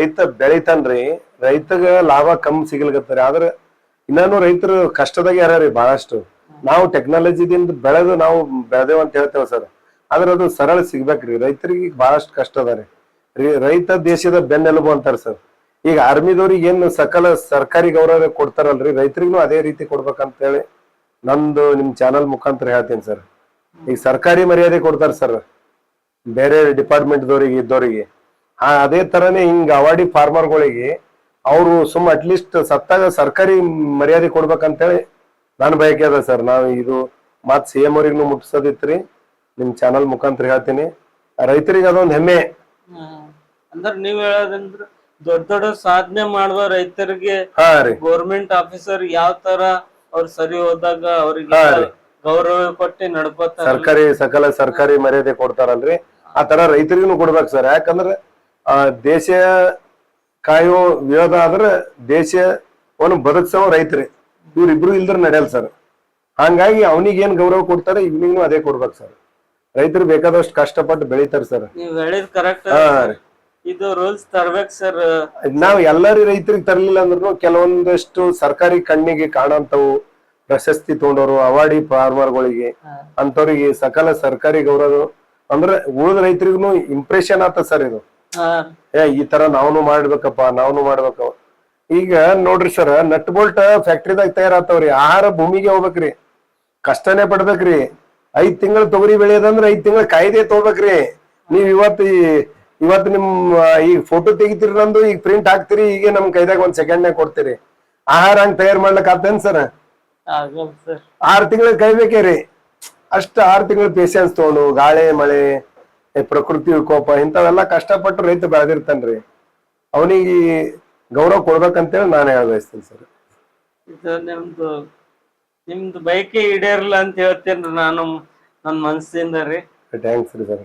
ರೈತ ಬೆಳಿತಾನ್ರಿ, ರೈತಗ ಲಾಭ ಕಮ್ಮಿ ಸಿಗ್ಲಿಕತ್ತರಿ. ಆದ್ರ ಇನ್ನಾನು ರೈತರು ಕಷ್ಟದಾಗ ಯಾರ್ಯಾರಿ ಬಹಳಷ್ಟು. ನಾವು ಟೆಕ್ನಾಲಜಿದಿಂದ ಬೆಳೆದು ನಾವು ಬೆಳೆದೇವ್ ಅಂತ ಹೇಳ್ತೇವೆ ಸರ್. ಆದ್ರೆ ಅದು ಸರಳ ಸಿಗ್ಬೇಕ್ರಿ. ರೈತರಿಗೆ ಬಹಳಷ್ಟು ಕಷ್ಟ ಅದ ರೀ. ರೈತ ದೇಶದ ಬೆನ್ನೆಲುಬು ಅಂತಾರ ಸರ್. ಈಗ ಆರ್ಮಿದವ್ರಿಗೆ ಏನು ಸಕಲ ಸರ್ಕಾರಿ ಗೌರವ ಕೊಡ್ತಾರಲ್ರಿ, ರೈತರಿಗೂ ಅದೇ ರೀತಿ ಕೊಡ್ಬೇಕಂತ ಹೇಳಿ ನಂದು ನಿಮ್ ಚಾನಲ್ ಮುಖಾಂತರ ಹೇಳ್ತೀನಿ ಸರ್. ಈಗ ಸರ್ಕಾರಿ ಮರ್ಯಾದೆ ಕೊಡ್ತಾರ ಸರ್ ಬೇರೆ ಡಿಪಾರ್ಟ್ಮೆಂಟ್ ದವರಿಗೆ ಇದ್ದವರಿಗೆ. ಅದೇ ತರನೇ ಹಿಂಗ ಅವಾರ್ಡಿ ಫಾರ್ಮರ್ಗಳಿಗೆ ಅವರು ಸುಮ್ಮ ಅಟ್ಲೀಸ್ಟ್ ಸತ್ತಾಗ ಸರ್ಕಾರಿ ಮರ್ಯಾದೆ ಕೊಡ್ಬೇಕಂತೇಳಿ ನನ್ ಬಯಕೆ ಅದ ಸರ್. ನಾವು ಇದು ಮತ್ CM ಅವ್ರಿಗೂ ಮುಟ್ಸೋದಿತ್ರಿ. ನಿಮ್ ಚಾನಲ್ ಮುಖಾಂತರ ಹೇಳ್ತೀನಿ, ರೈತರಿಗೆ ಅದೊಂದ್ ಹೆಮ್ಮೆ. ಅಂದ್ರ ನೀವ್ ಹೇಳೋದಂದ್ರ ದೊಡ್ಡ ದೊಡ್ಡ ಸಾಧನೆ ಮಾಡುವ ರೈತರಿಗೆ ಗೌರ್ಮೆಂಟ್ ಆಫೀಸರ್ ಯಾವ ತರ ಅವ್ರ ಸರಿ ಹೋದಾಗ ಅವ್ರಿಗೆ ಗೌರವ ಕೊಟ್ಟು ನಡ್ಕೋತಾರ. ಸಕಲ ಸರ್ಕಾರಿ ಮರ್ಯಾದೆ ಕೊಡ್ತಾರಲ್ರಿ, ಆ ತರ ರೈತರಿಗೂ ಕೊಡ್ಬೇಕು ಸರ್. ಯಾಕಂದ್ರೆ ದೇಶ ಕಾಯೋ ವಿರೋಧ ಆದ್ರ ದೇಶವನ್ನು ಬದುಕ್ಸೋ ರೈತರಿ, ಇವ್ರಿಬ್ರು ಇಲ್ದ್ರ ನಡೆಯಲ್ಲ ಸರ್. ಹಂಗಾಗಿ ಅವನಿಗೆ ಏನ್ ಗೌರವ ಕೊಡ್ತಾರೆ ಇವನಿಗೂ ಅದೇ ಕೊಡ್ಬೇಕು ಸರ್. ರೈತರು ಬೇಕಾದಷ್ಟು ಕಷ್ಟಪಟ್ಟು ಬೆಳಿತಾರ ಸರ್. ನೀವ್ ಹೇಳಿದ್ ಕರೆಕ್ಟ್. ಇದು ರೂಲ್ಸ್ ತರ್ಬೇಕು ಸರ್. ನಾವ್ ಎಲ್ಲಾರಿ ರೈತರಿಗೆ ತರ್ಲಿಲ್ಲ ಅಂದ್ರೂ ಕೆಲವೊಂದಷ್ಟು ಸರ್ಕಾರಿ ಕಣ್ಣಿಗೆ ಕಾಣಂತವು ಪ್ರಶಸ್ತಿ ತಗೊಂಡವರು ಅವಾರ್ಡಿ ಫಾರ್ಮರ್ಗಳಿಗೆ ಅಂತವ್ರಿಗೆ ಸಕಲ ಸರ್ಕಾರಿ ಗೌರವ ಅಂದ್ರೆ ಉಳಿದ ರೈತರಿಗೂ ಇಂಪ್ರೆಷನ್ ಆತ ಸರ್. ಇದು ಈ ತರ ನಾವ್ನು ಮಾಡ್ಬೇಕಪ್ಪ, ನಾವ್ನು ಮಾಡ್ಬೇಕ. ಈಗ ನೋಡ್ರಿ ಸರ್, ನಟ್ ಬೋಲ್ಟ್ ಫ್ಯಾಕ್ಟ್ರಿದಾಗ ತಯಾರಾತವ್ರಿ. ಆಹಾರ ಭೂಮಿಗೆ ಹೋಗ್ಬೇಕ್ರಿ, ಕಷ್ಟನೇ ಪಡ್ಬೇಕ್ರಿ. 5 ತಿಂಗಳು ತೊಗರಿ ಬೆಳೆಯೋದಂದ್ರ 5 ತಿಂಗಳ ಕಾಯ್ದೆ ತಗೋಬೇಕ್ರಿ. ನೀವ್ ಇವತ್ತು ನಿಮ್ ಈಗ ಫೋಟೋ ತೆಗಿತೀರಿ, ನಂದು ಈಗ ಪ್ರಿಂಟ್ ಹಾಕ್ತಿರಿ, ಈಗ ನಮ್ ಕೈದಾಗ 1 ಸೆಕೆಂಡ್ನಾಗ ಕೊಡ್ತೀರಿ. ಆಹಾರ ಹಂಗ್ ತಯಾರು ಮಾಡ್ಲಕ್ ಆಗ್ತೇನ್ ಸರ್? 6 ತಿಂಗಳ ಕಾಯ್ಬೇಕೇ ರೀ. ಅಷ್ಟ 6 ತಿಂಗಳ ಪೇಶನ್ಸ್ ತಗೊಂಡು ಗಾಳಿ ಮಳೆ ಪ್ರಕೃತಿ ವಿಕೋಪ ಇಂಥವೆಲ್ಲಾ ಕಷ್ಟಪಟ್ಟು ರೈತ ಬೆಳೆದಿರ್ತಾನ್ರಿ. ಅವನಿಗೆ ಗೌರವ ಕೊಡ್ಬೇಕಂತೇಳಿ ನಾನು ಹೇಳ ಬಯಸ್ತೀನಿ ಸರ್. ಇದು ನಿಮ್ದು ಬೈಕೆ ಈಡೇರ್ಲ ಅಂತ ಹೇಳ್ತೇನ್ರಿ ನಾನು ನನ್ ಮನಸ್ಸಿಂದ ರೀ. ಥ್ಯಾಂಕ್ಸ್ ರೀ ಸರ್.